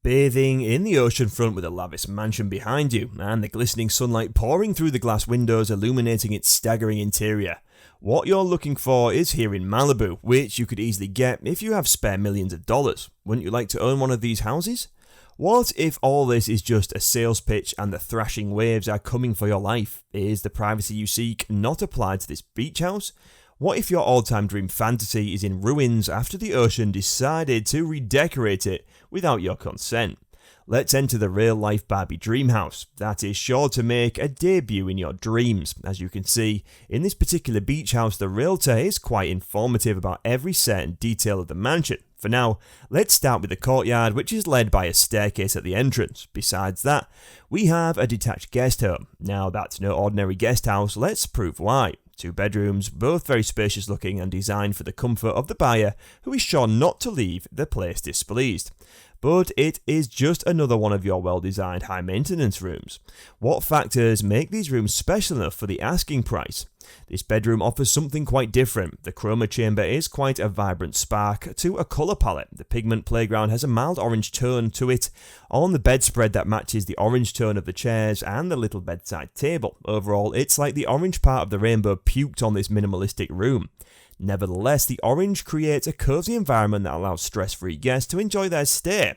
Bathing in the ocean front with a lavish mansion behind you, and the glistening sunlight pouring through the glass windows illuminating its staggering interior. What you're looking for is here in Malibu, which you could easily get if you have spare millions of dollars. Wouldn't you like to own one of these houses? What if all this is just a sales pitch and the thrashing waves are coming for your life? Is the privacy you seek not applied to this beach house? What if your all-time dream fantasy is in ruins after the ocean decided to redecorate it without your consent? Let's enter the real-life Barbie dream house that is sure to make a debut in your dreams. As you can see, in this particular beach house, the realtor is quite informative about every certain detail of the mansion. For now, let's start with the courtyard, which is led by a staircase at the entrance. Besides that, we have a detached guest home. Now, that's no ordinary guest house, let's prove why. 2 bedrooms, both very spacious looking and designed for the comfort of the buyer who is sure not to leave the place displeased. But it is just another one of your well-designed high-maintenance rooms. What factors make these rooms special enough for the asking price? This bedroom offers something quite different. The chroma chamber is quite a vibrant spark to a colour palette. The pigment playground has a mild orange tone to it on the bedspread that matches the orange tone of the chairs and the little bedside table. Overall, it's like the orange part of the rainbow puked on this minimalistic room. Nevertheless, the orange creates a cosy environment that allows stress-free guests to enjoy their stay.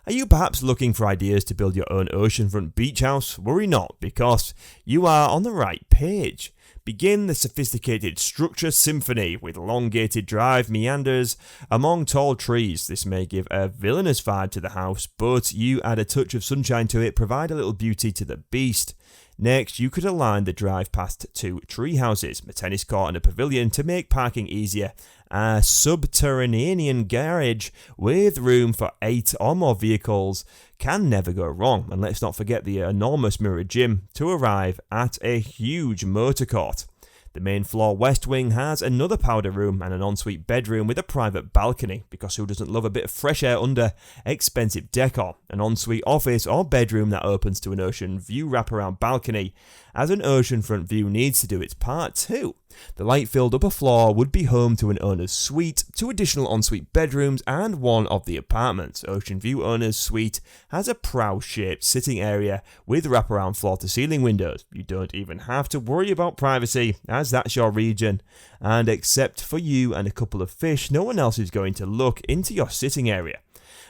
Are you perhaps looking for ideas to build your own oceanfront beach house? Worry not, because you are on the right page. Begin the sophisticated structure symphony with elongated drive meanders among tall trees. This may give a villainous vibe to the house, but you add a touch of sunshine to it, provide a little beauty to the beast. Next, you could align the drive past 2 tree houses, a tennis court and a pavilion to make parking easier, a subterranean garage with room for 8 or more vehicles can never go wrong, and let's not forget the enormous mirror gym to arrive at a huge motor court. The main floor west wing has another powder room and an ensuite bedroom with a private balcony, because who doesn't love a bit of fresh air under expensive decor? An ensuite office or bedroom that opens to an ocean view wraparound balcony, as an oceanfront view needs to do its part too. The light-filled upper floor would be home to an owner's suite, 2 additional ensuite bedrooms, and one of the apartments. Oceanview owner's suite has a prow-shaped sitting area with wraparound floor-to-ceiling windows. You don't even have to worry about privacy, as that's your region, and except for you and a couple of fish, no one else is going to look into your sitting area.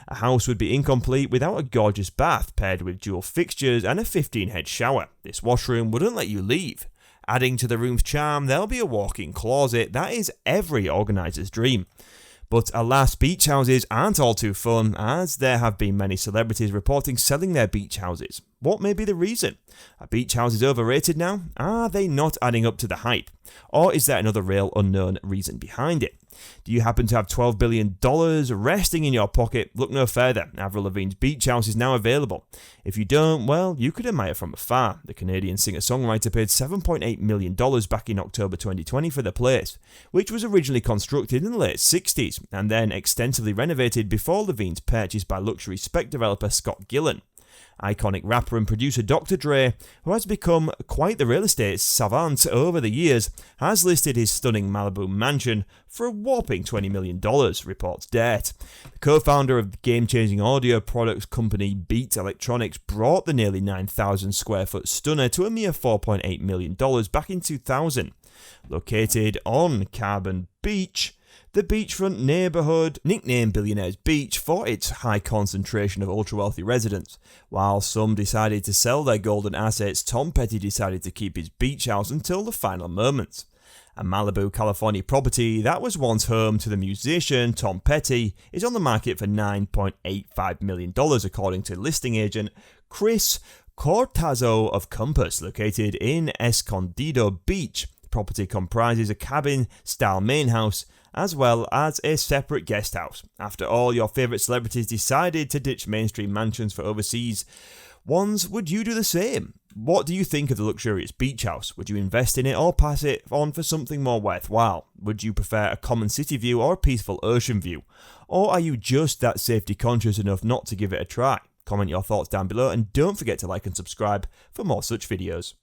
A house would be incomplete without a gorgeous bath paired with dual fixtures and a 15-head shower. This washroom wouldn't let you leave. Adding to the room's charm, there'll be a walk-in closet. That is every organiser's dream. But alas, beach houses aren't all too fun, as there have been many celebrities reporting selling their beach houses. What may be the reason? Are beach houses overrated now? Are they not adding up to the hype? Or is there another real unknown reason behind it? Do you happen to have $12 billion resting in your pocket? Look no further. Avril Lavigne's beach house is now available. If you don't, well, you could admire from afar. The Canadian singer-songwriter paid $7.8 million back in October 2020 for the place, which was originally constructed in the late 60s and then extensively renovated before Lavigne's purchase by luxury spec developer Scott Gillen. Iconic rapper and producer Dr. Dre, who has become quite the real estate savant over the years, has listed his stunning Malibu mansion for a whopping $20 million, reports Dirt. The co-founder of the game-changing audio products company Beat Electronics brought the nearly 9,000 square foot stunner to a mere $4.8 million back in 2000. Located on Carbon Beach, the beachfront neighbourhood, nicknamed Billionaire's Beach for its high concentration of ultra-wealthy residents. While some decided to sell their golden assets, Tom Petty decided to keep his beach house until the final moments. A Malibu, California property that was once home to the musician Tom Petty is on the market for $9.85 million, according to listing agent Chris Cortazzo of Compass, located in Escondido Beach. The property comprises a cabin-style main house as well as a separate guest house. After all, your favourite celebrities decided to ditch mainstream mansions for overseas ones. Would you do the same? What do you think of the luxurious beach house? Would you invest in it or pass it on for something more worthwhile? Would you prefer a common city view or a peaceful ocean view? Or are you just that safety conscious enough not to give it a try? Comment your thoughts down below and don't forget to like and subscribe for more such videos.